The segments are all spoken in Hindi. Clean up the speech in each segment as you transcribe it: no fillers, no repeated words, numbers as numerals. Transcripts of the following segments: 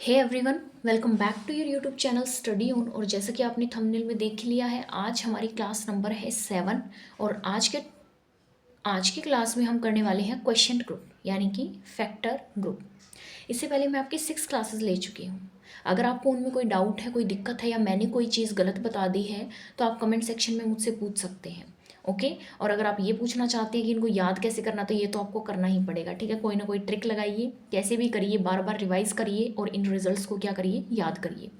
Hey everyone, welcome back to your YouTube channel study on. और जैसा कि आपने थंबनेल में देख लिया है, आज हमारी क्लास नंबर है 7। और आज की क्लास में हम करने वाले हैं क्वेश्चन ग्रुप यानी कि फैक्टर ग्रुप। इससे पहले मैं आपकी 6 क्लासेस ले चुकी हूँ। अगर आपको उनमें कोई डाउट है, कोई दिक्कत है या मैंने कोई चीज़ गलत बता दी है तो आप कमेंट सेक्शन में मुझसे पूछ सकते हैं। ओके। और अगर आप ये पूछना चाहते हैं कि इनको याद कैसे करना, तो ये तो आपको करना ही पड़ेगा। ठीक है, कोई ना कोई ट्रिक लगाइए, कैसे भी करिए, बार बार रिवाइज करिए और इन रिजल्ट्स को क्या करिए, याद करिए।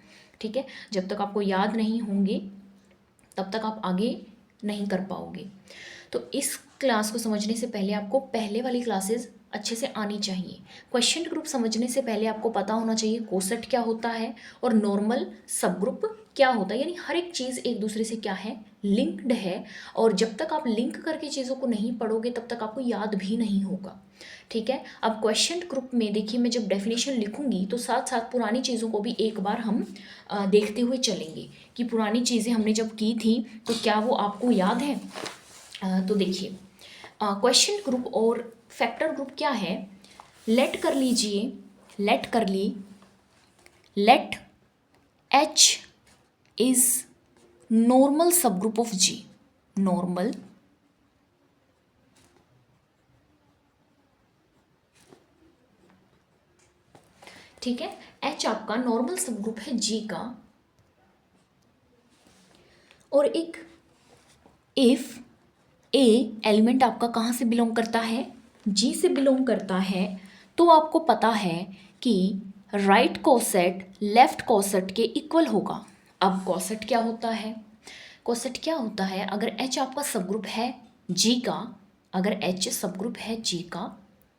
ठीक है, जब तक आपको याद नहीं होंगे तब तक आप आगे नहीं कर पाओगे। तो इस क्लास को समझने से पहले आपको पहले वाली क्लासेस अच्छे से आनी चाहिए। क्वेश्चन ग्रुप समझने से पहले आपको पता होना चाहिए कोसेट क्या होता है और नॉर्मल सब ग्रुप क्या होता है। यानी हर एक चीज़ एक दूसरे से क्या है, लिंक्ड है। और जब तक आप लिंक करके चीज़ों को नहीं पढ़ोगे तब तक आपको याद भी नहीं होगा। ठीक है, अब क्वेश्चन ग्रुप में देखिए, मैं जब डेफिनेशन लिखूंगी तो साथ साथ पुरानी चीज़ों को भी एक बार हम देखते हुए चलेंगे कि पुरानी चीज़ें हमने जब की थी तो क्या वो आपको याद है। तो देखिए, क्वेश्चन ग्रुप और फैक्टर ग्रुप क्या है। लेट कर लीजिए, लेट कर ली, लेट एच इज नॉर्मल सब ग्रुप ऑफ जी। नॉर्मल ठीक है, एच आपका नॉर्मल सब ग्रुप है जी का। और एक इफ ए एलिमेंट आपका कहाँ से बिलोंग करता है, जी से बिलोंग करता है, तो आपको पता है कि राइट कोसेट लेफ्ट कोसेट के इक्वल होगा। अब कोसेट क्या होता है, कोसेट क्या होता है, अगर एच आपका सब ग्रुप है जी का, अगर एच सब ग्रुप है जी का,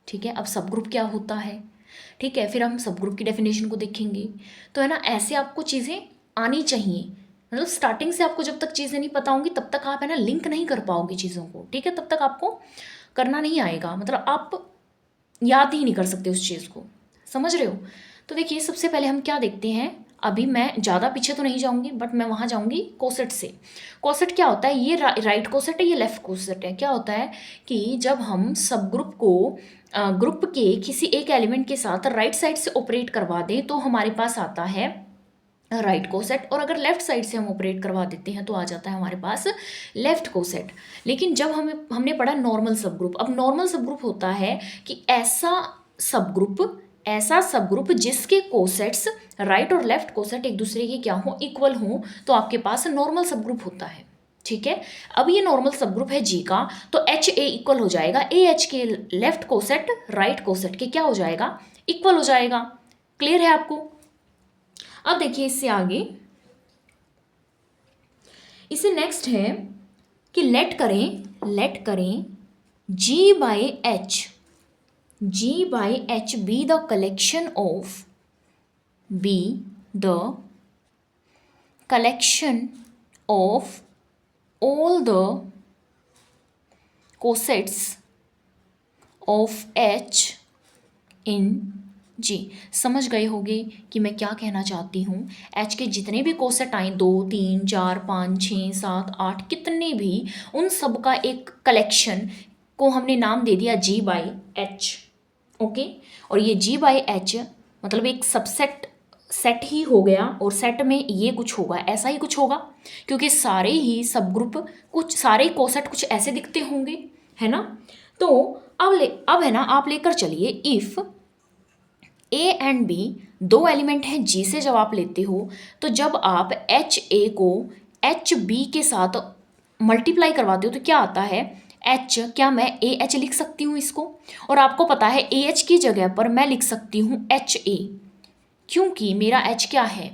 ठीक है। अब सब ग्रुप क्या होता है, ठीक है, फिर हम सब ग्रुप की डेफिनेशन को देखेंगे। तो है ना, ऐसे आपको चीज़ें आनी चाहिए। मतलब स्टार्टिंग से आपको जब तक चीज़ें नहीं पता होंगी तब तक आप है ना लिंक नहीं कर पाओगे चीज़ों को। ठीक है, तब तक आपको करना नहीं आएगा, मतलब आप याद ही नहीं कर सकते उस चीज़ को। समझ रहे हो। तो देखिए, सबसे पहले हम क्या देखते हैं, अभी मैं ज़्यादा पीछे तो नहीं जाऊंगी बट मैं वहाँ जाऊंगी कोसेट से। कोसेट क्या होता है, ये राइट कोसेट है, ये लेफ्ट कोसेट है। क्या होता है कि जब हम सब ग्रुप को ग्रुप के किसी एक एलिमेंट के साथ राइट साइड से ऑपरेट करवा दें तो हमारे पास आता है राइट कोसेट, और अगर लेफ्ट साइड से हम ऑपरेट करवा देते हैं तो आ जाता है हमारे पास लेफ्ट कोसेट। लेकिन जब हमने पढ़ा नॉर्मल सब ग्रुप, अब नॉर्मल सब ग्रुप होता है कि ऐसा सब ग्रुप जिसके कोसेट्स राइट और लेफ्ट कोसेट एक दूसरे के क्या हो, इक्वल हो, तो आपके पास नॉर्मल सब ग्रुप होता है। ठीक है, अब ये नॉर्मल सब ग्रुप है जी का, तो एच ए इक्वल हो जाएगा ए एच के लेफ्ट कोसेट राइट कोसेट के क्या हो जाएगा, इक्वल हो जाएगा। क्लियर है आपको। अब देखिए इससे आगे, इसे नेक्स्ट है कि लेट करें G by H be the collection of all the cosets of H in G. समझ गए होंगे कि मैं क्या कहना चाहती हूँ। एच के जितने भी कोसेट आए, 2 3 4 5 6 7 8, कितने भी, उन सब का एक कलेक्शन को हमने नाम दे दिया जी बाई एच। ओके, और ये जी बाई एच मतलब एक सबसेट सेट ही हो गया, और सेट में ये कुछ होगा, ऐसा ही कुछ होगा, क्योंकि सारे ही सब ग्रुप कुछ, सारे कोसेट कुछ ऐसे दिखते होंगे, है ना। तो अब है ना, आप लेकर चलिए, इफ़ ए एंड बी दो एलिमेंट हैं जी से जब आप लेते हो, तो जब आप एच ए को एच बी के साथ मल्टीप्लाई करवाते हो तो क्या आता है, एच, क्या मैं ए एच लिख सकती हूँ इसको, और आपको पता है ए एच की जगह पर मैं लिख सकती हूँ एच ए, क्योंकि मेरा एच क्या है,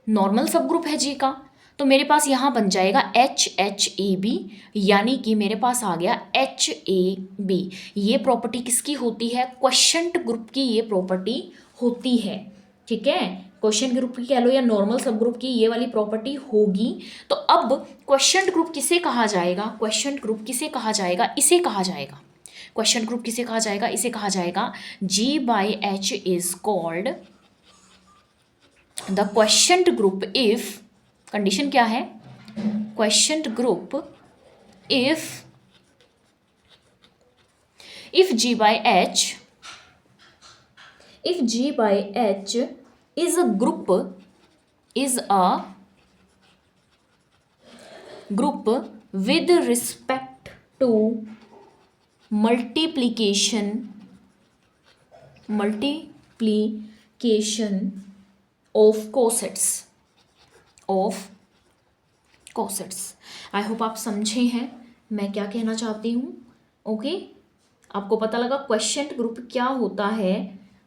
नॉर्मल सब ग्रुप है जी का। तो मेरे पास यहाँ बन जाएगा एच एच ए बी, यानी कि मेरे पास आ गया एच ए बी। ये प्रॉपर्टी किसकी होती है, क्वेश्चन ग्रुप की ये प्रॉपर्टी होती है। ठीक है, क्वेश्चन ग्रुप की कह लो या नॉर्मल सब ग्रुप की ये वाली प्रॉपर्टी होगी। तो अब क्वेश्चन ग्रुप किसे कहा जाएगा, क्वेश्चन ग्रुप किसे कहा जाएगा, इसे कहा जाएगा। क्वेश्चन ग्रुप किसे कहा जाएगा, इसे कहा जाएगा G by H is called the quotient group if, condition क्या है, quotient group if G by H if G by H is a group with respect to multiplication of cosets। I hope आप समझे हैं मैं क्या कहना चाहती हूँ। ओके, आपको पता लगा क्वेश्चन ग्रुप क्या होता है।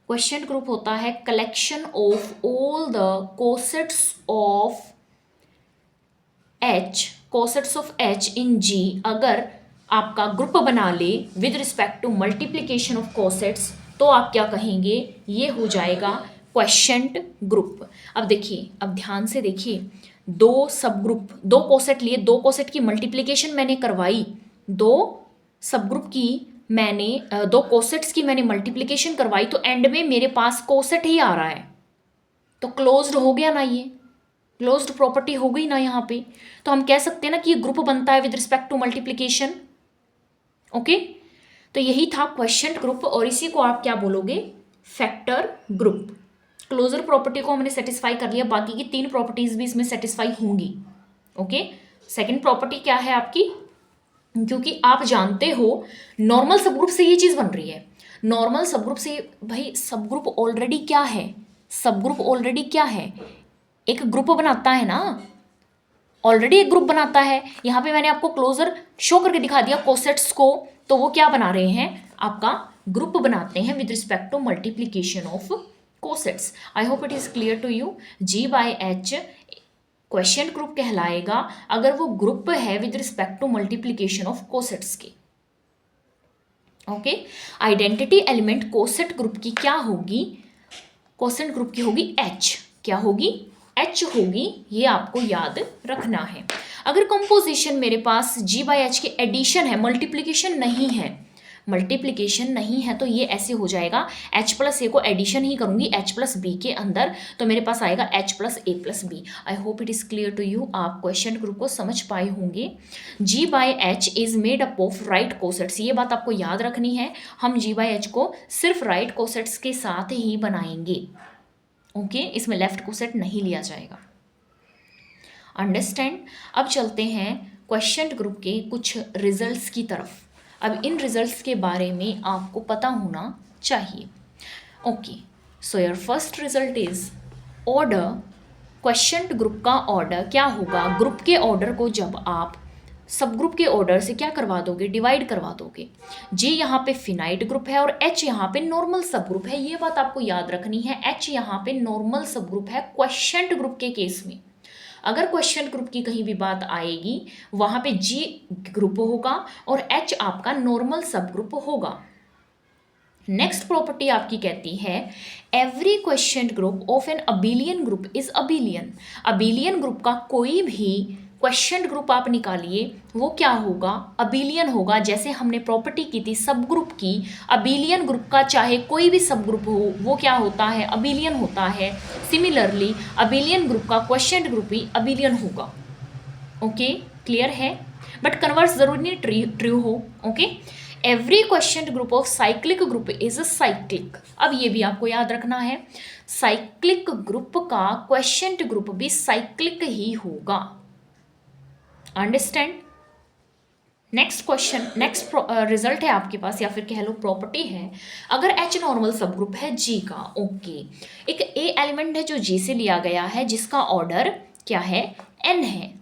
क्वेश्चन ग्रुप होता है collection of all the cosets of H in G। अगर आपका ग्रुप बना ले with respect to multiplication of cosets तो आप क्या कहेंगे, ये हो जाएगा क्वेश्चन ग्रुप। अब देखिए, अब ध्यान से देखिए, दो सब ग्रुप, दो कोसेट लिए, दो कोसेट की मल्टीप्लीकेशन मैंने करवाई, दो सब ग्रुप की मैंने दो कोसेट्स की मैंने मल्टीप्लीकेशन करवाई, तो एंड में मेरे पास कोसेट ही आ रहा है, तो क्लोज्ड हो गया ना, ये क्लोज्ड प्रॉपर्टी हो गई ना यहाँ पे। तो हम कह सकते हैं ना कि ये ग्रुप बनता है with respect to multiplication. Okay, तो यही था क्वेश्चन ग्रुप, और इसी को आप क्या बोलोगे, फैक्टर ग्रुप। क्लोजर प्रॉपर्टी को हमने सेटिस्फाई कर लिया, बाकी की तीन प्रॉपर्टीज भी इसमें सेटिस्फाई होंगी। ओके, सेकंड प्रॉपर्टी क्या है आपकी, क्योंकि आप जानते हो नॉर्मल सब ग्रुप से ये चीज बन रही है। नॉर्मल सब ग्रुप से भाई सब ग्रुप ऑलरेडी क्या है, सब ग्रुप ऑलरेडी क्या है, एक ग्रुप बनाता है ना, ऑलरेडी एक ग्रुप बनाता है। यहाँ पे मैंने आपको क्लोजर शो करके दिखा दिया कोसेट्स को, तो वो क्या बना रहे हैं, आपका ग्रुप बनाते हैं with respect to multiplication of cosets. I hope it is clear to you. G by H quotient group कहलाएगा अगर वो ग्रुप है with respect to multiplication of cosets के। Okay, identity element coset group की क्या होगी, कोसेट ग्रुप की होगी H। क्या होगी, H होगी, ये आपको याद रखना है। अगर कंपोजिशन मेरे पास G by H की एडिशन है, मल्टीप्लीकेशन नहीं है, मल्टीप्लीकेशन नहीं है, तो ये ऐसे हो जाएगा, H प्लस ए को एडिशन ही करूंगी H प्लस बी के अंदर, तो मेरे पास आएगा H plus a plus b. I hope it is clear to you, आप क्वेश्चन ग्रुप को समझ पाए होंगे। G by H is made up of right cosets, ये बात आपको याद रखनी है, हम G by H को सिर्फ राइट कोसेट्स के साथ ही बनाएंगे। ओके, इसमें लेफ्ट कोसेट नहीं लिया जाएगा। अंडरस्टैंड। अब चलते हैं क्वेश्चन ग्रुप के कुछ रिजल्ट्स की तरफ। अब इन रिजल्ट्स के बारे में आपको पता होना चाहिए। Okay, so your first result is order. Question group का ऑर्डर क्या होगा, ग्रुप के ऑर्डर को जब आप सब ग्रुप के ऑर्डर से क्या करवा दोगे, डिवाइड करवा दोगे। G यहाँ पे फिनाइट ग्रुप है और H यहाँ पे नॉर्मल सब ग्रुप है, ये बात आपको याद रखनी है। H यहाँ पे नॉर्मल सब ग्रुप है क्वेश्चन ग्रुप के केस में। अगर क्वेश्चन ग्रुप की कहीं भी बात आएगी, वहां पे G ग्रुप होगा और H आपका नॉर्मल सब ग्रुप होगा। नेक्स्ट प्रॉपर्टी आपकी कहती है every quotient group of an abelian group is abelian. Abelian group का कोई भी क्वेश्चन ग्रुप आप निकालिए, वो क्या होगा, अबिलियन होगा। जैसे हमने प्रॉपर्टी की थी सब ग्रुप की, अबिलियन ग्रुप का चाहे कोई भी सब ग्रुप हो वो क्या होता है, अबिलियन होता है। सिमिलरली अबिलियन ग्रुप का क्वेश्चन ग्रुप भी अबिलियन होगा। ओके, क्लियर है, बट कन्वर्स जरूरी नहीं ट्रू हो। Okay, every quotient group of cyclic group is a cyclic. अब ये भी आपको याद रखना है, साइक्लिक ग्रुप का क्वेश्चन ग्रुप भी साइक्लिक ही होगा। Understand. Next question, next result है आपके पास, या फिर कह लो प्रॉपर्टी है, अगर H नॉर्मल सब ग्रुप है G का। ओके, एक A एलिमेंट है जो G से लिया गया है, जिसका ऑर्डर क्या है, N है।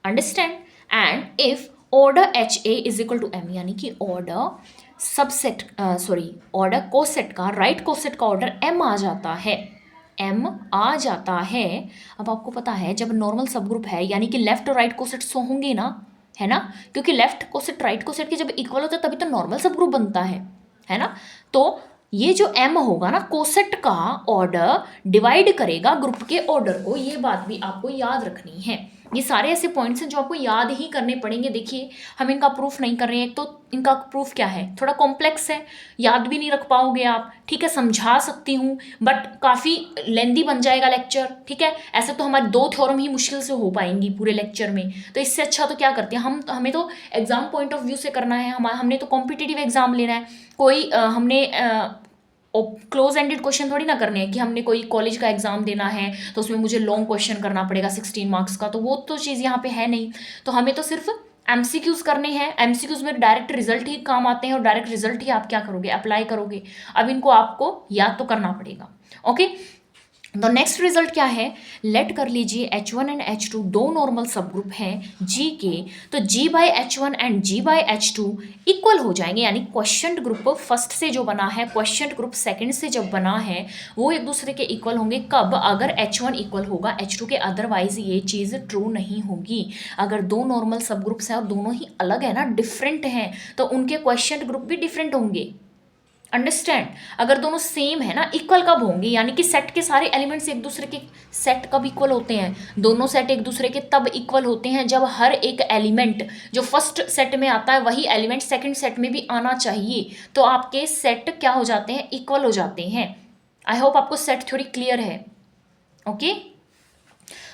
Understand. And if order HA is equal to M, यानी कि ऑर्डर सबसेट ऑर्डर कोसेट का, राइट कोसेट का ऑर्डर M आ जाता है, M आ जाता है। अब आपको पता है जब नॉर्मल सब ग्रुप है यानी कि लेफ्ट और राइट कोसेट्स तो होंगे ना, है ना, क्योंकि लेफ्ट कोसेट राइट कोसेट के जब इक्वल होता है तभी तो नॉर्मल सब ग्रुप बनता है ना। तो ये जो M होगा ना, कोसेट का ऑर्डर डिवाइड करेगा ग्रुप के ऑर्डर को, ये बात भी आपको याद रखनी है। ये सारे ऐसे पॉइंट्स हैं जो आपको याद ही करने पड़ेंगे। देखिए, हम इनका प्रूफ नहीं कर रहे हैं, तो इनका प्रूफ क्या है, थोड़ा कॉम्प्लेक्स है, याद भी नहीं रख पाओगे आप। ठीक है, समझा सकती हूँ बट काफ़ी लेंदी बन जाएगा लेक्चर। ठीक है, ऐसे तो हमारी 2 थ्योरम ही मुश्किल से हो पाएंगी पूरे लेक्चर में, तो इससे अच्छा तो क्या करते हैं हमें तो एग्जाम पॉइंट ऑफ व्यू से करना है, हमने तो कॉम्पिटिटिव एग्जाम लेना है। कोई हमने क्लोज एंडेड क्वेश्चन थोड़ी ना करने हैं कि हमने कोई कॉलेज का एग्जाम देना है तो उसमें मुझे लॉन्ग क्वेश्चन करना पड़ेगा 16 मार्क्स का, तो वो तो चीज़ यहाँ पे है नहीं। तो हमें तो सिर्फ एमसीक्यूज करने हैं। एमसीक्यूज में डायरेक्ट रिजल्ट ही काम आते हैं और डायरेक्ट रिजल्ट ही आप क्या करोगे, अप्लाई करोगे। अब इनको आपको याद तो करना पड़ेगा। ओके, तो नेक्स्ट रिजल्ट क्या है, लेट कर लीजिए H1 एंड H2 दो नॉर्मल सब ग्रुप हैं G के, तो G by H1 and G by H2 equal हो जाएंगे, यानी क्वेश्चन ग्रुप फर्स्ट से जो बना है, क्वेश्चन ग्रुप सेकंड से जब बना है, वो एक दूसरे के इक्वल होंगे। कब, अगर H1 इक्वल होगा H2 के, अदरवाइज ये चीज़ ट्रू नहीं होगी। अगर दो नॉर्मल सब ग्रुप्स हैं और दोनों ही अलग है ना, डिफरेंट हैं, तो उनके क्वेश्चन ग्रुप भी डिफरेंट होंगे। अंडरस्टैंड, अगर दोनों सेम है ना, इक्वल कब होंगे, यानी कि सेट के सारे एलिमेंट्स एक दूसरे के सेट कब इक्वल होते हैं, दोनों सेट एक दूसरे के तब इक्वल होते हैं जब हर एक एलिमेंट जो फर्स्ट सेट में आता है वही एलिमेंट सेकंड सेट में भी आना चाहिए, तो आपके सेट क्या हो जाते हैं, इक्वल हो जाते हैं। आई होप आपको सेट थ्योरी क्लियर है। ओके,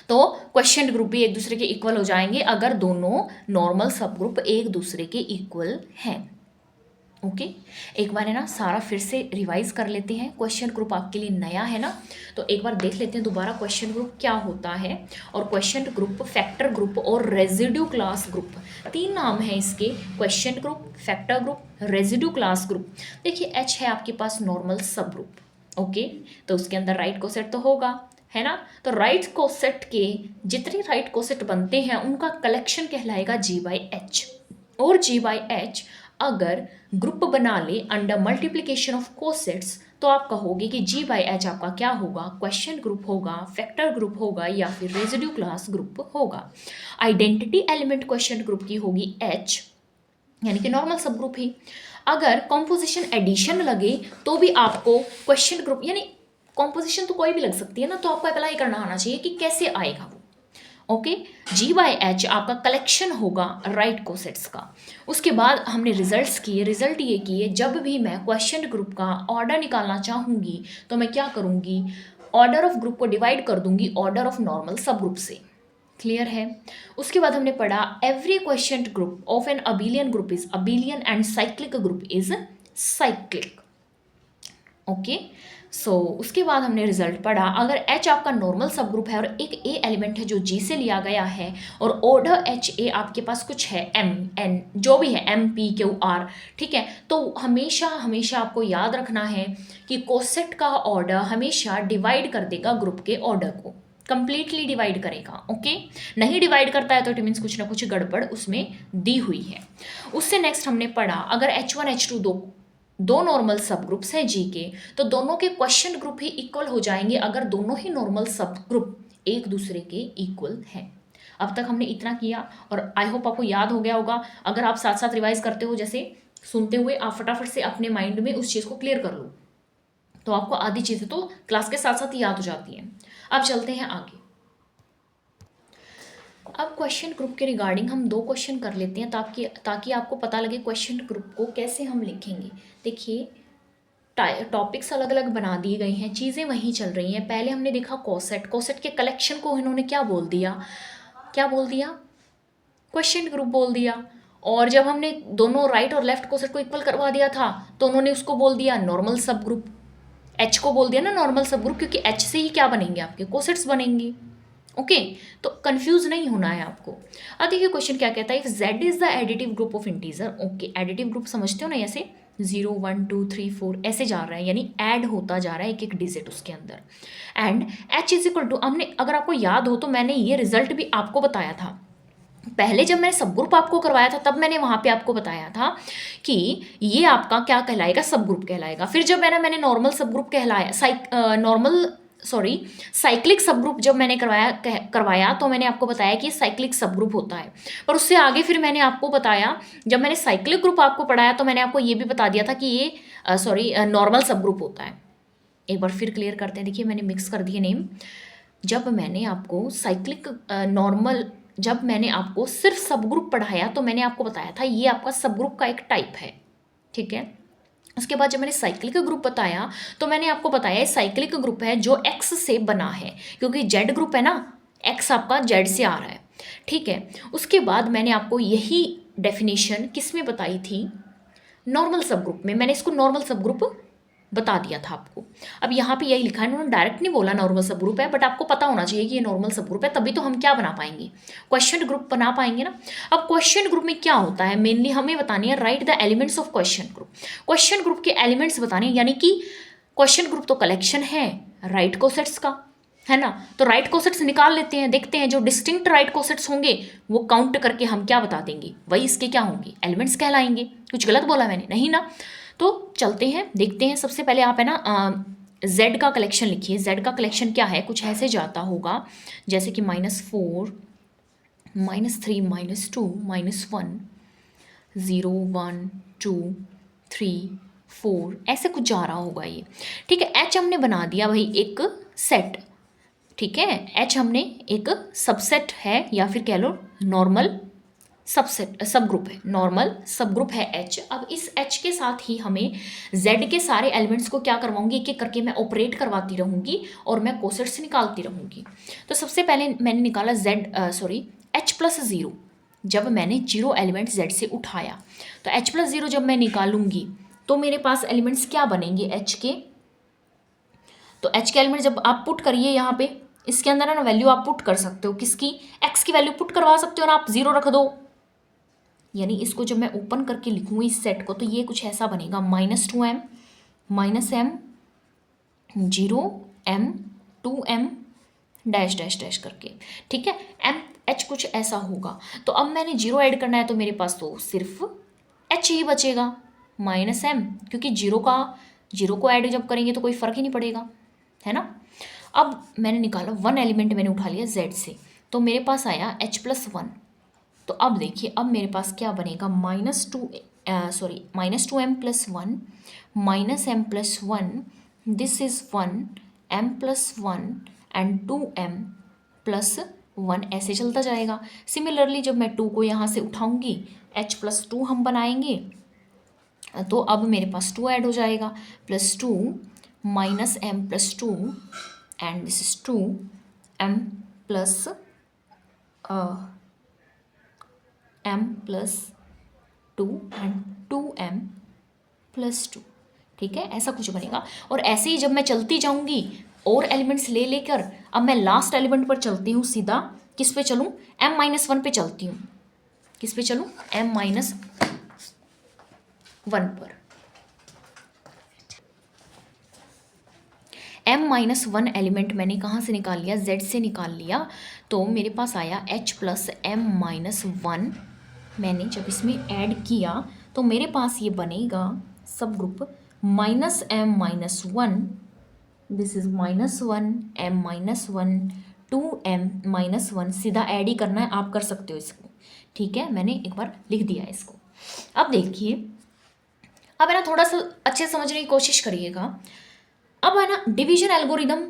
तो क्वेश्चन ग्रुप भी एक दूसरे के इक्वल हो जाएंगे अगर दोनों नॉर्मल सब ग्रुप एक दूसरे के इक्वल हैं। ओके, एक बार है ना सारा फिर से रिवाइज कर लेते हैं। क्वेश्चन ग्रुप आपके लिए नया है ना, तो एक बार देख लेते हैं दोबारा क्वेश्चन ग्रुप क्या होता है। और क्वेश्चन ग्रुप, फैक्टर ग्रुप और रेजिड्यू क्लास ग्रुप, तीन नाम है इसके, question group, factor group, residue class group. देखिए H है आपके पास नॉर्मल सब ग्रुप। ओके, तो उसके अंदर राइट कोसेट तो होगा, है ना, तो राइट कोसेट के जितने राइट कोसेट बनते हैं उनका कलेक्शन कहलाएगा G बाई H। और G बाई H अगर ग्रुप बना ले अंडर मल्टीप्लिकेशन ऑफ कोसेट्स, तो आप कहोगे कि G बाई H आपका क्या होगा, क्वेश्चन ग्रुप होगा, फैक्टर ग्रुप होगा या फिर रेजिड्यू क्लास ग्रुप होगा। आइडेंटिटी एलिमेंट क्वेश्चन ग्रुप की होगी H, यानी कि नॉर्मल सब ग्रुप ही। अगर कॉम्पोजिशन एडिशन लगे तो भी आपको क्वेश्चन ग्रुप, यानी कॉम्पोजिशन तो कोई भी लग सकती है ना, तो आपको अप्लाई करना आना चाहिए कि कैसे आएगा वो। ओके, G बाई H आपका कलेक्शन होगा राइट कोसेट्स का। उसके बाद हमने रिजल्ट्स किए, रिजल्ट ये किए, जब भी मैं क्वेश्चन ग्रुप का ऑर्डर निकालना चाहूँगी तो मैं क्या करूँगी, ऑर्डर ऑफ ग्रुप को डिवाइड कर दूंगी order of normal subgroup से। क्लियर है। उसके बाद हमने पढ़ा every quotient group of an abelian group is abelian and cyclic group is cyclic. Okay, so उसके बाद हमने रिजल्ट पढ़ा, अगर H आपका नॉर्मल सब ग्रुप है और एक A एलिमेंट है जो G से लिया गया है और ऑर्डर HA आपके पास कुछ है M N जो भी है M P Q R, ठीक है, तो हमेशा हमेशा आपको याद रखना है कि कोसेट का ऑर्डर हमेशा डिवाइड कर देगा ग्रुप के ऑर्डर को, कंप्लीटली डिवाइड करेगा। ओके, नहीं डिवाइड करता है तो इट मीन्स कुछ ना कुछ गड़बड़ उसमें दी हुई है। उससे नेक्स्ट हमने पढ़ा, अगर H1 H2 दो नॉर्मल सब ग्रुप्स हैं G के, तो दोनों के क्वेश्चन ग्रुप ही इक्वल हो जाएंगे अगर दोनों ही नॉर्मल सब ग्रुप एक दूसरे के इक्वल हैं। अब तक हमने इतना किया और आई होप आपको याद हो गया होगा। अगर आप साथ साथ रिवाइज करते हो, जैसे सुनते हुए आप फटाफट से अपने माइंड में उस चीज़ को क्लियर कर लो, तो आपको आधी चीज़ें तो क्लास के साथ साथ याद हो जाती हैं। अब चलते हैं आगे। अब क्वेश्चन ग्रुप के रिगार्डिंग हम दो क्वेश्चन कर लेते हैं ताकि आपको पता लगे क्वेश्चन ग्रुप को कैसे हम लिखेंगे। देखिए, टॉपिक्स अलग अलग बना दिए गए हैं, चीज़ें वहीं चल रही हैं। पहले हमने देखा कोसेट, कोसेट के कलेक्शन को इन्होंने क्या बोल दिया, क्वेश्चन ग्रुप बोल दिया। और जब हमने दोनों राइट और लेफ्ट कोसेट को इक्वल करवा दिया था तो उन्होंने उसको बोल दिया नॉर्मल सब ग्रुप, H को बोल दिया ना नॉर्मल सब ग्रुप, क्योंकि H से ही क्या बनेंगे, आपके कोसेट्स बनेंगे। ओके, तो कंफ्यूज नहीं होना है आपको। अब देखिए क्वेश्चन क्या कहता है, if Z is the additive group of integer. Okay, additive group समझते हो ना, ऐसे 0 1 2 3 4 ऐसे जा रहा है, यानी ऐड होता जा रहा है एक एक डिजिट उसके अंदर। And H is equal to, हमने अगर आपको याद हो तो मैंने ये रिजल्ट भी आपको बताया था पहले, जब मैंने सब ग्रुप आपको करवाया था तब मैंने वहाँ पे आपको बताया था कि ये आपका क्या कहलाएगा, सब ग्रुप कहलाएगा। फिर जब मैंने नॉर्मल सब ग्रुप कहलाया, साइक्लिक सब ग्रुप जब मैंने करवाया तो मैंने आपको बताया कि साइक्लिक सब ग्रुप होता है। पर उससे आगे फिर मैंने आपको बताया, जब मैंने साइक्लिक ग्रुप आपको पढ़ाया तो मैंने आपको ये भी बता दिया था कि ये नॉर्मल सब ग्रुप होता है। एक बार फिर क्लियर करते हैं। देखिए मैंने मिक्स कर दिए नेम। जब मैंने आपको जब मैंने आपको सिर्फ सब ग्रुप पढ़ाया तो मैंने आपको बताया था ये आपका सब ग्रुप का एक टाइप है, ठीक है। उसके बाद जब मैंने साइक्लिक ग्रुप बताया तो मैंने आपको बताया साइक्लिक ग्रुप है जो X से बना है, क्योंकि Z ग्रुप है ना, X आपका Z से आ रहा है, ठीक है। उसके बाद मैंने आपको यही डेफिनेशन किस में बताई थी, नॉर्मल सब ग्रुप में। मैंने इसको नॉर्मल सब ग्रुप बता दिया था आपको। अब यहाँ पे यही लिखा है, इन्होंने डायरेक्ट नहीं बोला नॉर्मल सब ग्रुप है, बट आपको पता होना चाहिए कि ये नॉर्मल सब ग्रुप है, तभी तो हम क्या बना पाएंगे, क्वेश्चन ग्रुप बना पाएंगे ना। अब क्वेश्चन ग्रुप में क्या होता है, मेनली हमें बतानी है right the elements of question group. Question group के एलिमेंट्स बताने, यानी कि क्वेश्चन ग्रुप तो कलेक्शन है राइट कोसेट्स का, है ना। तो राइट कोसेट्स निकाल लेते हैं, देखते हैं जो डिस्टिंक्ट राइट कोसेट्स होंगे वो काउंट करके हम क्या बता देंगे, वही इसके क्या होंगे, एलिमेंट्स कहलाएंगे। कुछ गलत बोला मैंने, नहीं ना। तो चलते हैं देखते हैं। सबसे पहले आप है ना जेड का कलेक्शन लिखिए। जेड का कलेक्शन क्या है, कुछ ऐसे जाता होगा जैसे कि -4 -3 -2 -1 0 1 2 3 4 ऐसे कुछ जा रहा होगा ये, ठीक है। एच हमने बना दिया भाई एक सेट, ठीक है। एच हमने एक सबसेट है, या फिर कह लो नॉर्मल सबसेट, सब ग्रुप है, नॉर्मल सब ग्रुप है एच। अब इस एच के साथ ही हमें जेड के सारे एलिमेंट्स को क्या करवाऊंगी, एक एक करके मैं ऑपरेट करवाती रहूंगी और मैं कोसेट्स निकालती रहूंगी। तो सबसे पहले मैंने निकाला H+0। जब मैंने 0 एलिमेंट जेड से उठाया तो H+0 जब मैं निकालूंगी तो मेरे पास एलिमेंट्स क्या बनेंगे एच के। तो एच के एलिमेंट जब आप पुट करिए यहाँ पे, इसके अंदर है ना वैल्यू आप पुट कर सकते हो, किसकी, एक्स की वैल्यू पुट करवा सकते हो ना आप, 0 रख दो। यानी इसको जब मैं ओपन करके लिखूँगी इस सेट को, तो ये कुछ ऐसा बनेगा -2m -m 0 m 2m dash dash dash करके, ठीक है। एम एच कुछ ऐसा होगा। तो अब मैंने 0 ऐड करना है तो मेरे पास तो सिर्फ एच ही बचेगा -m, क्योंकि 0 को ऐड जब करेंगे तो कोई फ़र्क ही नहीं पड़ेगा, है ना। अब मैंने निकाला 1 एलिमेंट मैंने उठा लिया z से, तो मेरे पास आया H+1। तो अब देखिए, अब मेरे पास क्या बनेगा, -2m + 1 -m+1, this is 1 m+1 and 2m + 1, ऐसे चलता जाएगा। सिमिलरली जब मैं 2 को यहाँ से उठाऊंगी, H+2 हम बनाएंगे, तो अब मेरे पास 2 ऐड हो जाएगा, +2 -m+2 and this is 2m + m+2 and 2m + 2, ठीक है। ऐसा कुछ बनेगा। और ऐसे ही जब मैं चलती जाऊंगी और एलिमेंट्स ले लेकर, अब मैं लास्ट एलिमेंट पर चलती हूँ सीधा, किस पे चलूँ, m-1 पे चलती हूँ। किस पे चलूँ, m-1 पर। m-1 एलिमेंट मैंने कहाँ से निकाल लिया, z से निकाल लिया। तो मेरे पास आया H+m-1। मैंने जब इसमें ऐड किया तो मेरे पास ये बनेगा सब group -m-1, this is -1 m-1 2m-1, सीधा ऐड ही करना है, आप कर सकते हो इसको, ठीक है। मैंने एक बार लिख दिया है इसको। अब देखिए, अब है ना थोड़ा सा अच्छे समझने की कोशिश करिएगा। अब है ना डिवीजन एल्गोरिदम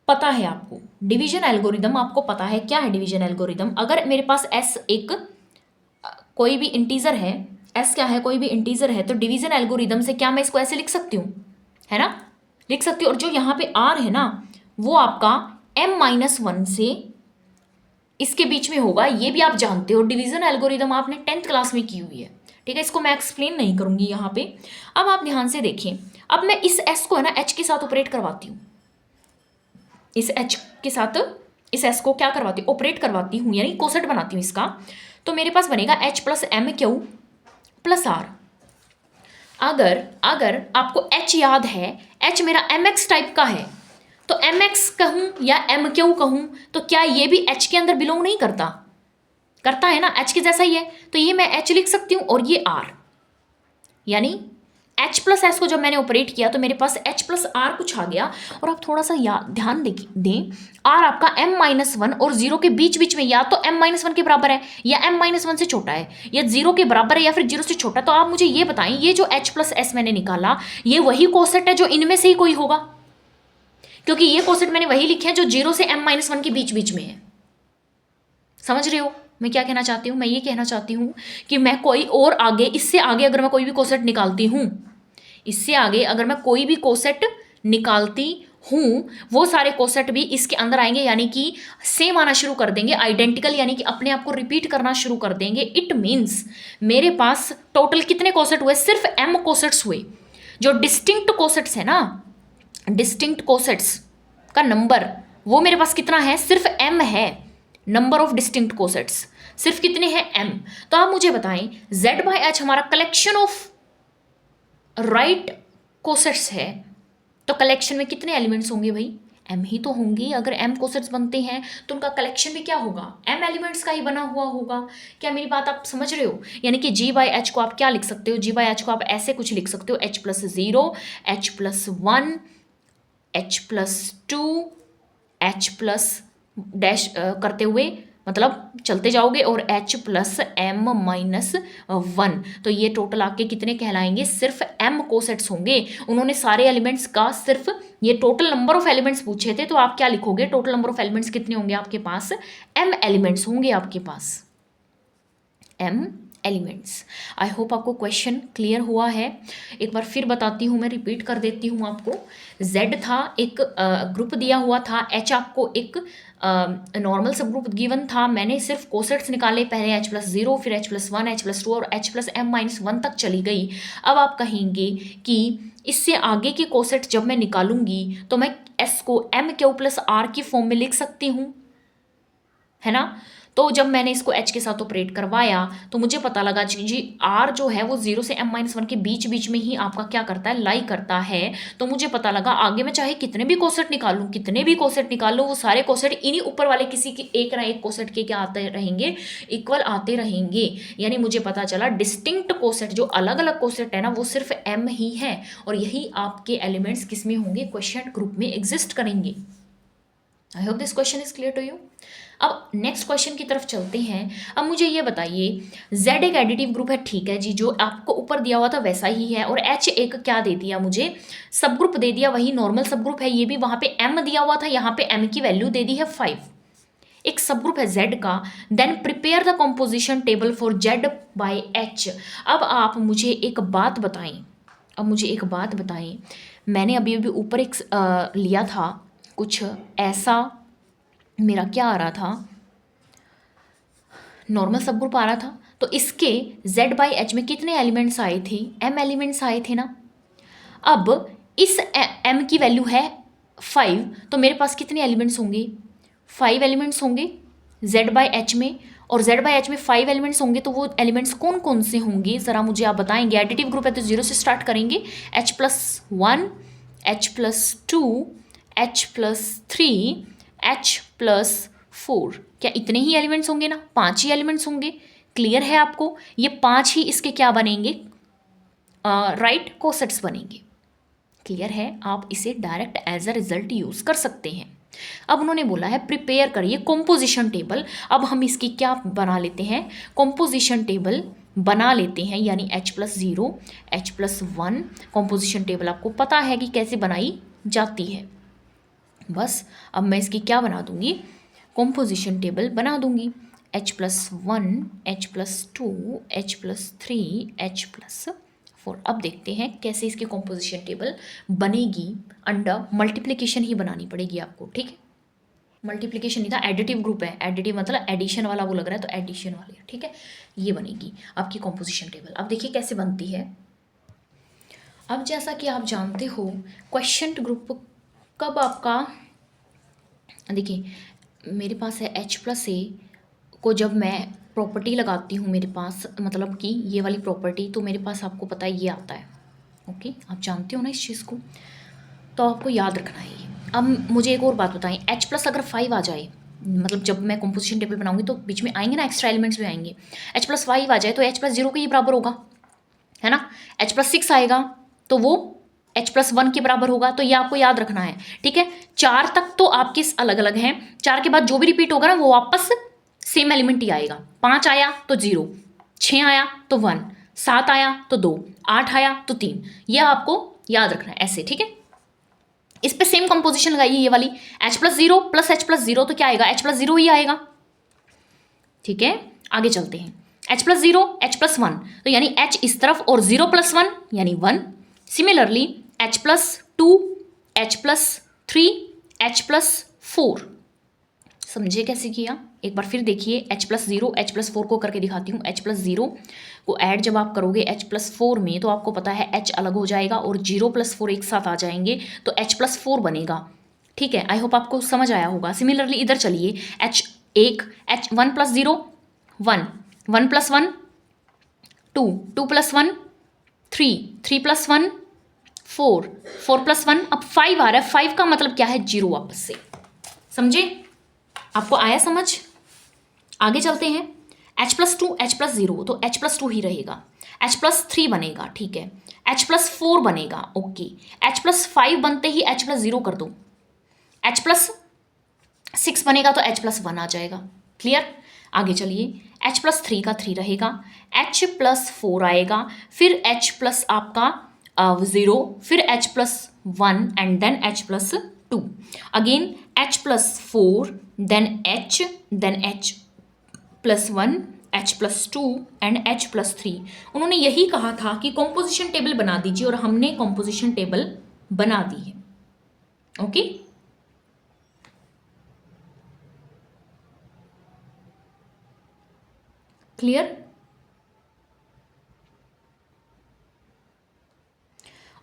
पता है आपको, डिवीजन एल्गोरिदम आपको पता है क्या है डिवीजन एल्गोरिदम। अगर मेरे पास s एक कोई भी इंटीजर है, s क्या है, कोई भी इंटीजर है, तो डिवीजन एल्गोरिदम से क्या मैं इसको ऐसे लिख सकती हूँ, है ना, लिख सकती हूँ। और जो यहाँ पे r है ना, वो आपका m-1 से इसके बीच में होगा, ये भी आप जानते हो। डिवीजन एल्गोरिदम आपने 10th क्लास में की हुई है, ठीक है। इसको मैं एक्सप्लेन नहीं करूंगी यहाँ पे। अब आप ध्यान से देखें, अब मैं इस s को है ना h के साथ ऑपरेट करवाती हूँ, इस h के साथ इस s को क्या करवाती हूँ, ऑपरेट करवाती हूँ, यानी कोसेट बनाती हूँ इसका। तो मेरे पास बनेगा H+m-q + r। अगर आपको h याद है, h मेरा mx टाइप का है, तो mx कहूँ या mq कहूँ, तो क्या ये भी h के अंदर बिलोंग नहीं करता, करता है ना, h के जैसा ही है। तो ये मैं h लिख सकती हूँ और ये r, यानी H+s को जब मैंने ऑपरेट किया तो मेरे पास H+r कुछ आ गया। और आप थोड़ा सा ध्यान दें, r आपका m-1 और 0 के बीच बीच में, या तो m-1 के बराबर है या m-1 से छोटा है, या 0 के बराबर है या फिर 0 से छोटा। तो आप मुझे ये बताएं, ये जो H+s मैंने निकाला, ये वही कोसेट है जो इनमें से ही कोई होगा, क्योंकि ये कोसेट मैंने वही लिखे हैं जो 0 से m-1 के बीच बीच में है। समझ रहे हो मैं क्या कहना चाहती हूँ? मैं ये कहना चाहती हूँ कि मैं कोई और आगे, इससे आगे अगर मैं कोई भी कोसेट निकालती हूँ, इससे आगे अगर मैं कोई भी कोसेट निकालती हूँ, वो सारे कोसेट भी इसके अंदर आएंगे, यानी कि सेम आना शुरू कर देंगे, आइडेंटिकल, यानी कि अपने आप को रिपीट करना शुरू कर देंगे। इट मीन्स मेरे पास टोटल कितने कोसेट हुए, सिर्फ m कोसेट्स हुए। जो डिस्टिंक्ट कोसेट्स है ना, डिस्टिंक्ट कोसेट्स का नंबर वो मेरे पास कितना है, सिर्फ m है। नंबर ऑफ डिस्टिंक्ट कोसेट्स सिर्फ कितने हैं, m। तो आप मुझे बताएं Z/H हमारा कलेक्शन ऑफ राइट कोसेट्स है, तो कलेक्शन में कितने एलिमेंट्स होंगे भाई, m ही तो होंगे। अगर m कोसेट्स बनते हैं तो उनका कलेक्शन भी क्या होगा, m एलिमेंट्स का ही बना हुआ होगा। क्या मेरी बात आप समझ रहे हो? यानी कि G/H को आप क्या लिख सकते हो, G/H को आप ऐसे कुछ लिख सकते हो, H+0, H+1, H+2, H+ dash करते हुए मतलब चलते जाओगे, और H+m-1। तो ये टोटल आपके कितने कहलाएंगे, सिर्फ m कोसेट्स होंगे। उन्होंने सारे एलिमेंट्स का सिर्फ ये टोटल नंबर ऑफ एलिमेंट्स पूछे थे, तो आप क्या लिखोगे, टोटल नंबर ऑफ एलिमेंट्स कितने होंगे आपके पास, m एलिमेंट्स होंगे आपके पास, m एलिमेंट्स। आई होप आपको क्वेश्चन क्लियर हुआ है। एक बार फिर बताती हूँ, मैं रिपीट कर देती हूँ आपको। Z था, एक ग्रुप दिया हुआ था, H आपको एक नॉर्मल सब ग्रुप गिवन था। मैंने सिर्फ कोसेट्स निकाले, पहले H+0, फिर H+1, H+2 और H+m-1 तक चली गई। अब आप कहेंगे कि इससे आगे के कोसेट जब मैं निकालूंगी तो मैं S को m∩r की फॉर्म में लिख सकती हूँ, है ना। तो जब मैंने इसको h के साथ ऑपरेट करवाया तो मुझे पता लगा जी r जो है वो 0 से m-1 के बीच बीच में ही आपका क्या करता है, लाई करता है। तो मुझे पता लगा आगे मैं चाहे कितने भी कोसेट निकालूं, वो सारे कोसेट इन्हीं ऊपर वाले किसी के एक ना एक कोसेट के क्या आते रहेंगे, इक्वल आते रहेंगे। यानी मुझे पता चला डिस्टिंक्ट कोसेट जो अलग अलग कोसेट है ना, वो सिर्फ m ही है, और यही आपके एलिमेंट्स किस में होंगे, क्वोशिएंट ग्रुप में एग्जिस्ट करेंगे। I hope this question is clear to you. अब नेक्स्ट क्वेश्चन की तरफ चलते हैं। अब मुझे ये बताइए, Z एक एडिटिव ग्रुप है, ठीक है जी, जो आपको ऊपर दिया हुआ था वैसा ही है, और H एक क्या दे दिया मुझे, सब ग्रुप दे दिया, वही नॉर्मल सब ग्रुप है, ये भी वहाँ पे M दिया हुआ था, यहाँ पे M की वैल्यू दे दी है 5। एक सब ग्रुप है Z का। Then prepare the composition table for Z/H। अब आप मुझे एक बात बताएं, मैंने अभी ऊपर एक लिया था, कुछ ऐसा मेरा क्या आ रहा था, नॉर्मल सब ग्रुप आ रहा था। तो इसके Z/H में कितने एलिमेंट्स आए थे, m एलिमेंट्स आए थे ना। अब इस m की वैल्यू है 5, तो मेरे पास कितने एलिमेंट्स होंगे, 5 एलिमेंट्स होंगे Z/H में, और Z/H में 5 एलिमेंट्स होंगे। तो वो एलिमेंट्स कौन कौन से होंगे ज़रा मुझे आप बताएंगे। एडिटिव ग्रुप है तो 0 से स्टार्ट करेंगे, H+1, H+2, H+3, H+4। क्या इतने ही एलिमेंट्स होंगे ना, 5 ही एलिमेंट्स होंगे। क्लियर है आपको, ये 5 ही इसके क्या बनेंगे, राइट कोसेट्स बनेंगे। क्लियर है, आप इसे direct as a result use कर सकते हैं। अब उन्होंने बोला है प्रिपेयर करिए कॉम्पोजिशन टेबल। अब हम इसकी क्या बना लेते हैं, कॉम्पोजिशन टेबल बना लेते हैं, यानी H+0, H+1 कॉम्पोजिशन टेबल आपको पता है कि कैसे बनाई जाती है। बस अब मैं इसकी क्या बना दूंगी, कॉम्पोजिशन टेबल बना दूंगी, H+1, H+2, H+3, H+4। अब देखते हैं कैसे इसकी कॉम्पोजिशन टेबल बनेगी। अंडर मल्टीप्लिकेशन ही बनानी पड़ेगी आपको, ठीक है। मल्टीप्लिकेशन नहीं था, एडिटिव ग्रुप है, एडिटिव मतलब एडिशन वाला वो लग रहा है, तो एडिशन वाली, ठीक है। ये बनेगी आपकी कॉम्पोजिशन टेबल। अब देखिए कैसे बनती है। अब जैसा कि आप जानते हो क्वोशिएंट ग्रुप कब आपका, देखिए मेरे पास है H+A को जब मैं प्रॉपर्टी लगाती हूँ मेरे पास, मतलब कि ये वाली प्रॉपर्टी, तो मेरे पास आपको पता है ये आता है। ओके, आप जानते हो ना इस चीज़ को, तो आपको याद रखना है ये। अब मुझे एक और बात बताएं, H+ अगर 5 आ जाए, मतलब जब मैं कॉम्पोजिशन टेबल बनाऊंगी तो बीच में आएंगे ना, एक्स्ट्रा एलिमेंट्स भी आएंगे। H+5 आ जाए तो H+0 के ये बराबर होगा, है ना। H+6 आएगा तो वो H+1 के बराबर होगा, तो ये आपको याद रखना है, ठीक है। 4 तक तो आपके अलग अलग हैं, 4 के बाद जो भी रिपीट होगा ना वो वापस सेम एलिमेंट ही आएगा। 5 आया तो 0, 6 आया तो 1, 7 आया तो 2, 8 आया तो 3। ये आपको याद रखना है ऐसे, ठीक है। इस पे सेम कंपोजिशन लगाइए, ये वाली H+0 प्लस H+0 तो क्या आएगा, H+0 ही आएगा, ठीक है। आगे चलते हैं, H+0, H+1 तो यानी H इस तरफ और 0+1 यानी 1। सिमिलरली H+2, H+3, H+4 समझे कैसे किया? एक बार फिर देखिए, H+0 H+4 को करके दिखाती हूँ। H+0 को ऐड जब आप करोगे H+4 में तो आपको पता है H अलग हो जाएगा और 0+4 एक साथ आ जाएंगे तो H+4 बनेगा। ठीक है, आई होप आपको समझ आया होगा। सिमिलरली इधर चलिए, H1 1 + 1 2 2 + 1 3 3 + 1 4 4 + 1 अब 5 आ रहा है। 5 का मतलब क्या है? 0 वापस से। समझे? आपको आया समझ? आगे चलते हैं। H+2 H+0 तो H+2 ही रहेगा। H+3 बनेगा, ठीक है। H+4 बनेगा, ओके। H+5 बनते ही H+0 कर दो। H+6 बनेगा तो H+1 आ जाएगा। क्लियर? आगे चलिए, H+3 का 3 रहेगा, H+4 आएगा, फिर H+ आपका 0, फिर H+1 and then H+2 again H+4 then H+1 H+2 and H+3। उन्होंने यही कहा था कि कॉम्पोजिशन टेबल बना दीजिए और हमने कॉम्पोजिशन टेबल बना दी है। Okay, clear?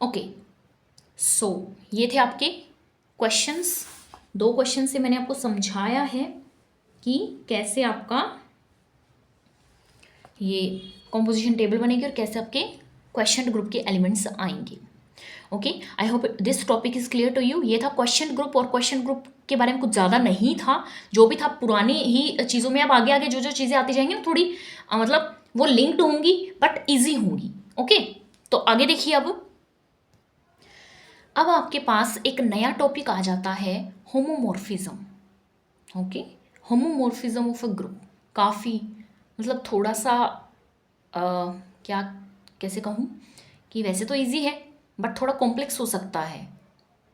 ओके, सो ये थे आपके क्वेश्चंस। 2 क्वेश्चन से मैंने आपको समझाया है कि कैसे आपका ये कॉम्पोजिशन टेबल बनेगी और कैसे आपके क्वेश्चन ग्रुप के एलिमेंट्स आएंगे। Okay, I hope this topic is clear to you. ये था क्वेश्चन ग्रुप, और क्वेश्चन ग्रुप के बारे में कुछ ज़्यादा नहीं था, जो भी था पुरानी ही चीज़ों में। अब आगे आगे जो जो चीज़ें आती जाएंगी ना, थोड़ी मतलब वो लिंक्ड होंगी बट ईजी होंगी। ओके, तो आगे देखिए। अब आपके पास एक नया टॉपिक आ जाता है, homomorphism. Okay, homomorphism of a group. काफ़ी मतलब थोड़ा सा क्या कैसे कहूँ कि वैसे तो इजी है बट थोड़ा कॉम्प्लेक्स हो सकता है।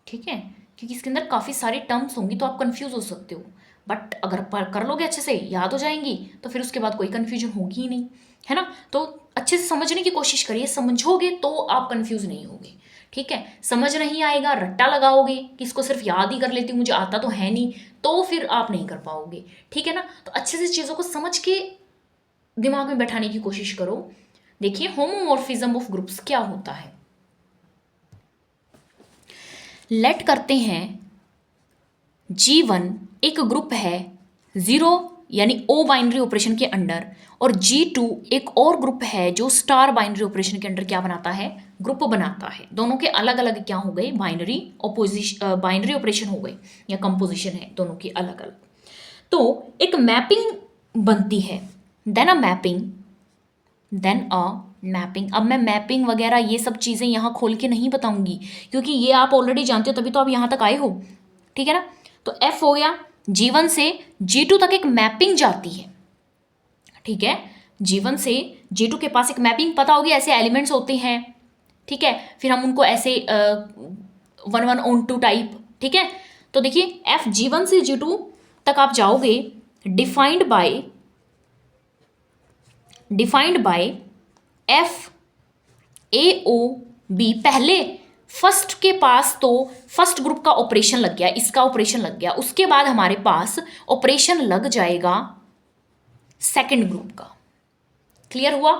ठीक है, क्योंकि इसके अंदर काफ़ी सारी टर्म्स होंगी तो आप कंफ्यूज हो सकते हो, बट अगर पर कर लोगे अच्छे से, याद हो जाएंगी, तो फिर उसके बाद कोई कन्फ्यूजन होगी ही नहीं, है ना। तो अच्छे से समझने की कोशिश करिए, समझोगे तो आप कंफ्यूज नहीं होगे। ठीक है, समझ नहीं आएगा, रट्टा लगाओगे कि इसको सिर्फ याद ही कर लेती हूँ, मुझे आता तो है नहीं, तो फिर आप नहीं कर पाओगे। ठीक है ना, तो अच्छे से चीज़ों को समझ के दिमाग में बैठाने की कोशिश करो। देखिए, होमोमॉर्फिज्म ऑफ ग्रुप्स क्या होता है। लेट करते हैं G1 एक ग्रुप है 0 यानी ओ बाइनरी ऑपरेशन के अंडर, और G2 एक और ग्रुप है जो स्टार बाइनरी ऑपरेशन के अंडर क्या बनाता है? ग्रुप बनाता है। दोनों के अलग अलग क्या हो गए? बाइनरी ऑपरेशन हो गए या कंपोजिशन है दोनों की अलग अलग। तो एक मैपिंग बनती है, देन अ मैपिंग। अब मैं मैपिंग वगैरह ये सब चीज़ें यहाँ खोल के नहीं बताऊंगी, क्योंकि ये आप ऑलरेडी जानते हो, तभी तो आप यहाँ तक आए हो। ठीक है ना, तो F हो गया, G1 से G2 तक एक मैपिंग जाती है। ठीक है, G1 से G2 के पास एक मैपिंग, पता होगी ऐसे एलिमेंट्स होते हैं। ठीक है, फिर हम उनको ऐसे 1 1 on 2 टाइप। ठीक है, तो देखिए F G1 से G2 तक आप जाओगे, डिफाइंड बाय FAOB। पहले फर्स्ट के पास तो फर्स्ट ग्रुप का ऑपरेशन लग गया, इसका ऑपरेशन लग गया, उसके बाद हमारे पास ऑपरेशन लग जाएगा सेकंड ग्रुप का। क्लियर हुआ?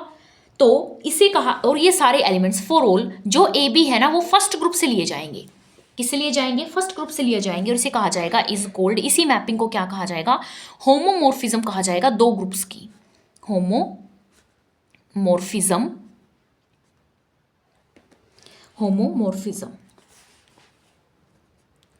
तो इसे कहा, और ये सारे एलिमेंट्स फॉर ऑल जो AB है ना, वो फर्स्ट ग्रुप से लिए जाएंगे। किससे लिए जाएंगे? फर्स्ट ग्रुप से लिए जाएंगे, और इसे कहा जाएगा इज कॉल्ड, इसी मैपिंग को क्या कहा जाएगा? होमोमॉर्फिज्म कहा जाएगा। दो ग्रुप्स की होमोमॉर्फिज्म।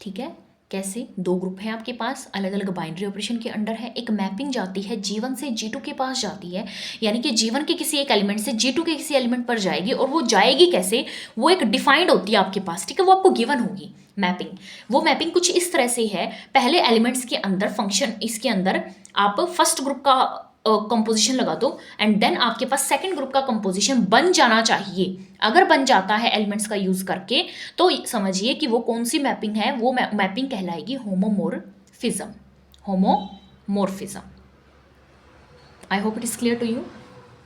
ठीक है, कैसे? दो ग्रुप हैं आपके पास, अलग अलग बाइनरी ऑपरेशन के अंडर है, एक मैपिंग जाती है G1 से G2 के पास जाती है, यानी कि G1 के किसी एक एलिमेंट से G2 के किसी एलिमेंट पर जाएगी, और वो जाएगी कैसे? वो एक डिफाइंड होती है आपके पास। ठीक है, वो आपको गिवन होगी मैपिंग। वो मैपिंग कुछ इस तरह से है, पहले एलिमेंट्स के अंदर फंक्शन, इसके अंदर आप फर्स्ट ग्रुप का कंपोजिशन लगा दो, एंड देन आपके पास सेकंड ग्रुप का कंपोजिशन बन जाना चाहिए। अगर बन जाता है एलिमेंट्स का यूज करके, तो समझिए कि वो कौन सी मैपिंग है, वो मैपिंग कहलाएगी homomorphism. I hope it is clear to you.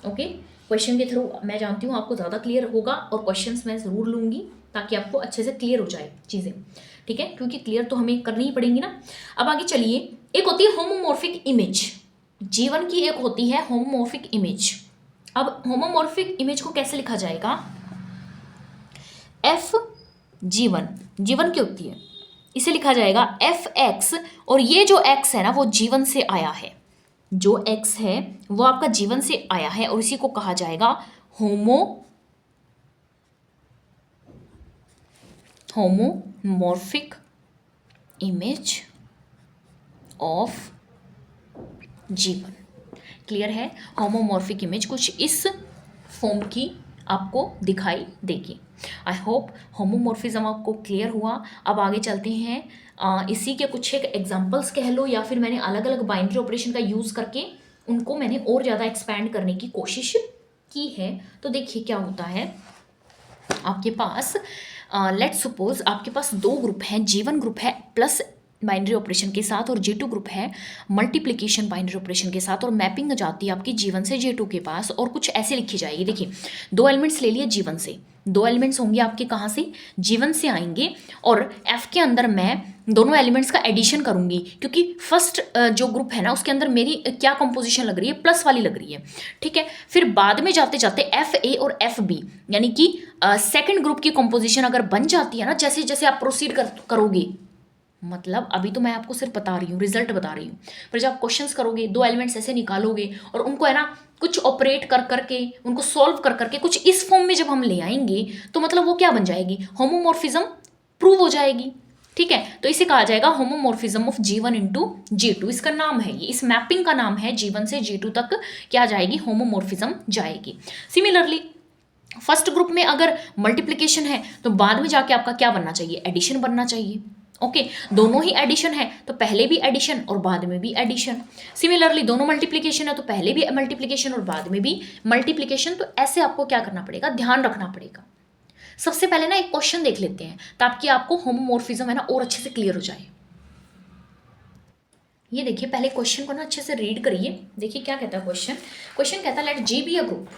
Okay, question के थ्रू मैं जानती हूँ आपको ज़्यादा क्लियर होगा, और क्वेश्चंस मैं ज़रूर लूँगी ताकि आपको अच्छे से क्लियर हो जाए चीज़ें। ठीक है, क्योंकि क्लियर तो हमें करनी ही पड़ेंगी ना। अब आगे चलिए, एक होती है होमोमॉर्फिक इमेज, जीवन की एक होती है होमोमॉर्फिक इमेज। अब होमोमॉर्फिक इमेज को कैसे लिखा जाएगा, एफ जीवन, जीवन की होती है, इसे लिखा जाएगा एफ एक्स, और ये जो एक्स है ना वो जीवन से आया है, जो एक्स है वो आपका जीवन से आया है, और इसी को कहा जाएगा होमोमॉर्फिक इमेज ऑफ जीवन। क्लियर है, होमोमॉर्फिक इमेज कुछ इस फॉर्म की आपको दिखाई देगी। आई होप होमोमॉर्फिज्म आपको क्लियर हुआ। अब आगे चलते हैं, इसी के कुछ एक एग्जांपल्स कह लो, या फिर मैंने अलग अलग बाइनरी ऑपरेशन का यूज़ करके उनको मैंने और ज़्यादा एक्सपैंड करने की कोशिश की है। तो देखिए क्या होता है, आपके पास लेट्स सपोज आपके पास दो ग्रुप हैं, जीवन ग्रुप है प्लस बाइनरी ऑपरेशन के साथ, और J2 ग्रुप है मल्टीप्लिकेशन बाइनरी ऑपरेशन के साथ, और मैपिंग जाती है आपकी जीवन से J2 के पास, और कुछ ऐसे लिखी जाएगी। देखिए दो एलिमेंट्स ले लिए जीवन से, दो एलिमेंट्स होंगे आपके कहाँ से, जीवन से आएंगे, और F के अंदर मैं दोनों एलिमेंट्स का एडिशन करूंगी, क्योंकि फर्स्ट जो ग्रुप है ना उसके अंदर मेरी क्या कंपोजिशन लग रही है, प्लस वाली लग रही है। ठीक है, फिर बाद में जाते जाते FA और FB यानी कि सेकेंड ग्रुप की कंपोजिशन अगर बन जाती है ना, जैसे जैसे आप प्रोसीड करोगे, मतलब अभी तो मैं आपको सिर्फ बता रही हूँ, रिजल्ट बता रही हूँ, पर जब आप क्वेश्चंस करोगे दो एलिमेंट्स ऐसे निकालोगे और उनको है ना कुछ ऑपरेट कर करके उनको सॉल्व कर करके कुछ इस फॉर्म में जब हम ले आएंगे, तो मतलब वो क्या बन जाएगी, होमोमॉर्फिज्म प्रूव हो जाएगी। ठीक है, तो इसे कहा जाएगा homomorphism of G1 into G2, इसका नाम है ये, इस मैपिंग का नाम है, जीवन से G2 तक क्या जाएगी, होमोमॉर्फिज्म जाएगी। सिमिलरली फर्स्ट ग्रुप में अगर मल्टीप्लिकेशन है तो बाद में जाके आपका क्या बनना चाहिए, एडिशन बनना चाहिए। ओके, दोनों ही एडिशन है तो पहले भी एडिशन और बाद में भी एडिशन। सिमिलरली दोनों मल्टीप्लिकेशन है तो पहले भी मल्टीप्लिकेशन और बाद में भी मल्टीप्लिकेशन। तो ऐसे आपको क्या करना पड़ेगा, ध्यान रखना पड़ेगा। सबसे पहले ना एक क्वेश्चन देख लेते हैं ताकि आपको होमोमॉर्फिज्म है ना और अच्छे से क्लियर हो जाए। ये देखिए पहले क्वेश्चन को ना अच्छे से रीड करिए। देखिए क्या कहता है क्वेश्चन, क्वेश्चन कहता है let G be a group,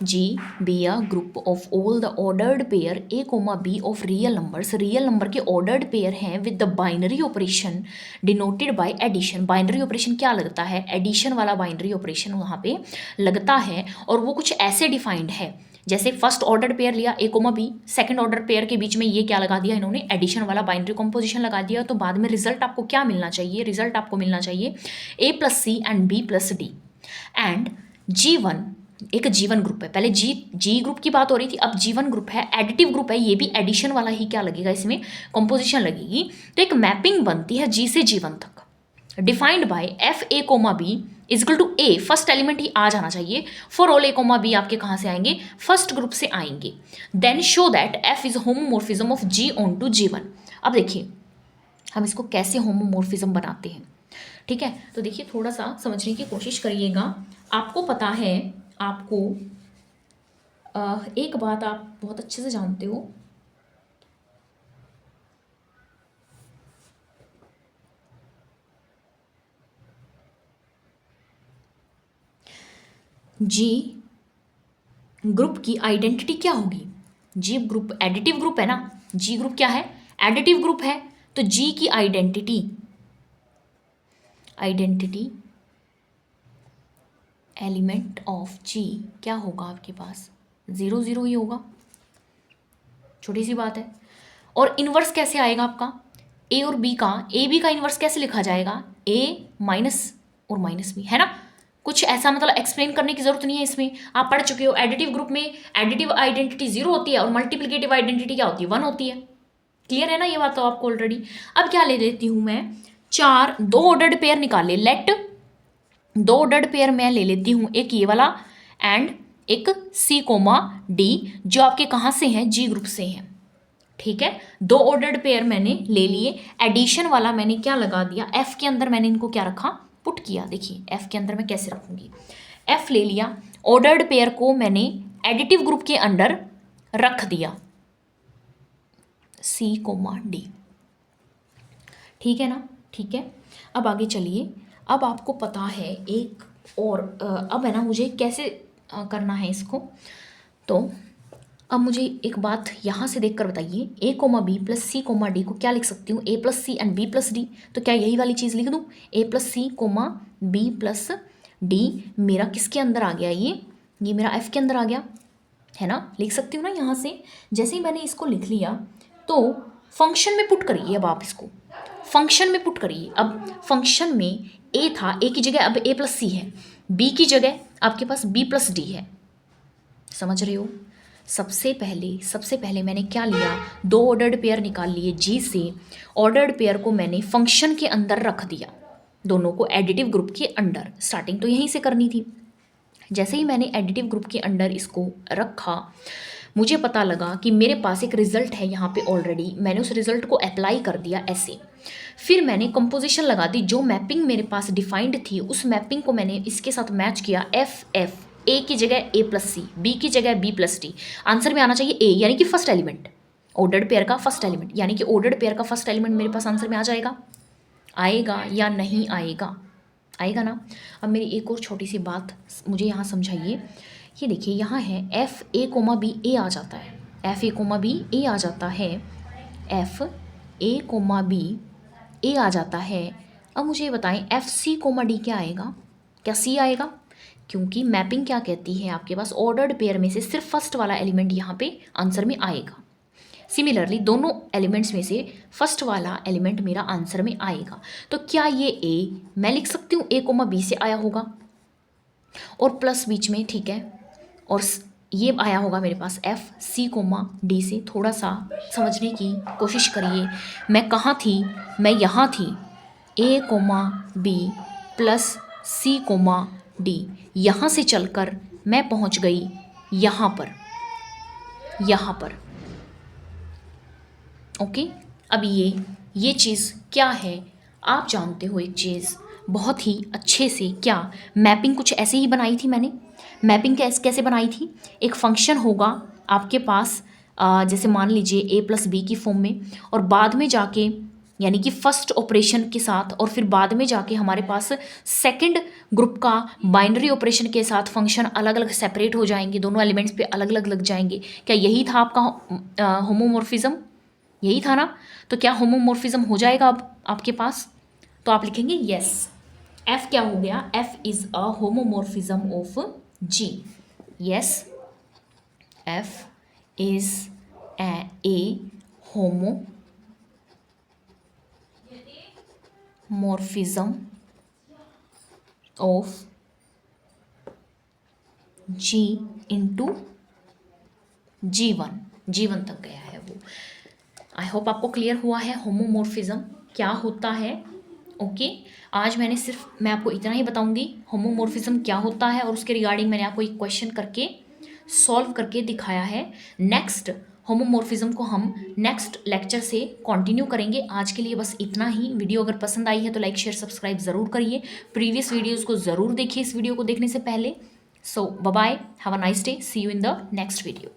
G be a group of all the ordered pair A, B of real numbers. Real number के ordered pair हैं with the binary operation denoted by addition. Binary operation क्या लगता है, एडिशन वाला बाइनरी ऑपरेशन वहाँ पे लगता है, और वो कुछ ऐसे डिफाइंड है जैसे फर्स्ट ऑर्डर पेयर लिया A, B, second order pair के बीच में ये क्या लगा दिया इन्होंने, एडिशन वाला बाइनरी कॉम्पोजिशन लगा दिया। तो बाद में रिजल्ट आपको क्या मिलना चाहिए, रिजल्ट आपको मिलना चाहिए A + C and B + D and G1 एक जीवन ग्रुप है। पहले जी ग्रुप की बात हो रही थी, अब जीवन ग्रुप है, एडिटिव ग्रुप है, ये भी एडिशन वाला ही क्या लगेगा, इसमें कंपोजिशन लगेगी। तो एक मैपिंग बनती है जी से जीवन तक, defined by FA, B equal to A, first element ही आ जाना चाहिए। फॉर ऑल A, B आपके कहाँ से आएंगे, फर्स्ट ग्रुप से आएंगे। Then show that F is homomorphism of G onto G1। अब देखिए हम इसको कैसे होमोमॉर्फिज्म बनाते हैं। ठीक है, तो देखिए थोड़ा सा समझने की कोशिश करिएगा। आपको पता है, आपको एक बात आप बहुत अच्छे से जानते हो, जी ग्रुप की आइडेंटिटी क्या होगी, जी ग्रुप एडिटिव ग्रुप है ना, जी ग्रुप क्या है, एडिटिव ग्रुप है, तो जी की आइडेंटिटी एलिमेंट ऑफ जी क्या होगा आपके पास, 0 0 ही होगा, छोटी सी बात है। और इन्वर्स कैसे आएगा आपका, ए और बी का, ए बी का इन्वर्स कैसे लिखा जाएगा, ए माइनस और माइनस बी, है ना। कुछ ऐसा मतलब एक्सप्लेन करने की जरूरत नहीं है, इसमें आप पढ़ चुके हो। एडिटिव ग्रुप में एडिटिव आइडेंटिटी 0 होती है और मल्टीप्लिकेटिव आइडेंटिटी क्या होती है, 1 होती है। क्लियर है ना ये बात तो आपको ऑलरेडी। अब क्या ले लेती हूँ मैं, दो ऑर्डर्ड पेयर निकाले, लेट दो ऑर्डर्ड पेयर मैं ले लेती हूँ, एक ये वाला एंड एक C, D जो आपके कहाँ से हैं, जी ग्रुप से हैं। ठीक है, दो ऑर्डर्ड पेयर मैंने ले लिए, एडिशन वाला मैंने क्या लगा दिया, F के अंदर मैंने इनको क्या रखा, पुट किया। देखिए F के अंदर मैं कैसे रखूंगी, F ले लिया, ऑर्डर्ड पेयर को मैंने एडिटिव ग्रुप के अंदर रख दिया, C, D। ठीक है ना, ठीक है। अब आगे चलिए, अब आपको पता है एक और अब है ना मुझे कैसे करना है इसको, तो अब मुझे एक बात यहाँ से देखकर बताइए, A comma B plus C comma D को क्या लिख सकती हूँ, A plus C and B plus D. तो क्या यही वाली चीज़ लिख दूँ, A plus C comma B plus D मेरा किसके अंदर आ गया, ये मेरा एफ के अंदर आ गया, है ना। लिख सकती हूँ ना यहाँ से। जैसे ही मैंने इसको लिख लिया तो फंक्शन में पुट करिए, अब आप इसको फंक्शन में पुट करिए। अब फंक्शन में ए था, ए की जगह अब ए प्लस सी है, बी की जगह आपके पास बी प्लस डी है, समझ रहे हो। सबसे पहले मैंने क्या लिया, दो ऑर्डर्ड पेयर निकाल लिए जी से, ऑर्डर्ड पेयर को मैंने फंक्शन के अंदर रख दिया, दोनों को एडिटिव ग्रुप के अंडर। स्टार्टिंग तो यहीं से करनी थी। जैसे ही मैंने एडिटिव ग्रुप के अंडर इसको रखा, मुझे पता लगा कि मेरे पास एक रिजल्ट है यहाँ पे ऑलरेडी, मैंने उस रिजल्ट को अप्लाई कर दिया ऐसे। फिर मैंने कंपोजिशन लगा दी, जो मैपिंग मेरे पास डिफाइंड थी उस मैपिंग को मैंने इसके साथ मैच किया, एफ ए की जगह ए प्लस सी, बी की जगह बी प्लस डी। आंसर में आना चाहिए ए, यानी कि फर्स्ट एलिमेंट, ऑर्डर्ड पेयर का फर्स्ट एलिमेंट, यानी कि ऑर्डर्ड पेयर का फर्स्ट एलिमेंट मेरे पास आंसर में आ जाएगा। आएगा या नहीं आएगा, आएगा ना। अब मेरी एक और छोटी सी बात मुझे यहाँ समझाइए। ये देखिए यहाँ है एफ ए कोमा बी ए आ जाता है, एफ ए कोमा बी ए आ जाता है, एफ ए कोमा बी ए आ जाता है। अब मुझे ये बताएं एफ सी कोमा डी क्या आएगा, क्या सी आएगा, क्योंकि मैपिंग क्या कहती है आपके पास ऑर्डर्ड पेयर में से सिर्फ फर्स्ट वाला एलिमेंट यहाँ पे आंसर में आएगा। सिमिलरली दोनों एलिमेंट्स में से फर्स्ट वाला एलिमेंट मेरा आंसर में आएगा। तो क्या ये ए मैं लिख सकती हूँ ए कोमा बी से आया होगा और प्लस बीच में, ठीक है, और ये आया होगा मेरे पास एफ सी कोमा डी से। थोड़ा सा समझने की कोशिश करिए, मैं कहाँ थी, मैं यहाँ थी, ए comma B plus C comma D, यहाँ से चलकर मैं पहुँच गई यहाँ पर, यहाँ पर। ओके, अब ये चीज़ क्या है आप जानते हो, एक चीज़ बहुत ही अच्छे से, क्या मैपिंग कुछ ऐसे ही बनाई थी मैंने। मैपिंग कैसे बनाई थी, एक फंक्शन होगा आपके पास, जैसे मान लीजिए ए प्लस बी की फॉर्म में, और बाद में जाके यानी कि फर्स्ट ऑपरेशन के साथ, और फिर बाद में जाके हमारे पास सेकंड ग्रुप का बाइनरी ऑपरेशन के साथ फंक्शन अलग अलग सेपरेट हो जाएंगे, दोनों एलिमेंट्स पे अलग अलग लग जाएंगे। क्या यही था आपका होमोमॉर्फिज्म, यही था ना। तो क्या होमोमॉर्फिज्म हो जाएगा अब आपके पास, तो आप लिखेंगे यस, एफ क्या हो गया, F is a homomorphism of G. Yes, F is a homomorphism of G into G1, G1 तक गया है वो। आई होप आपको क्लियर हुआ है होमोमॉर्फिज्म क्या होता है। ओके, आज मैं आपको इतना ही बताऊंगी होमोमॉर्फिज्म क्या होता है, और उसके रिगार्डिंग मैंने आपको एक क्वेश्चन करके सॉल्व करके दिखाया है। नेक्स्ट होमोमॉर्फिज्म को हम नेक्स्ट लेक्चर से कंटिन्यू करेंगे। आज के लिए बस इतना ही। वीडियो अगर पसंद आई है तो लाइक शेयर सब्सक्राइब ज़रूर करिए, प्रीवियस वीडियोज़ को ज़रूर देखिए इस वीडियो को देखने से पहले। So bye bye, have a nice day, see you in the next video.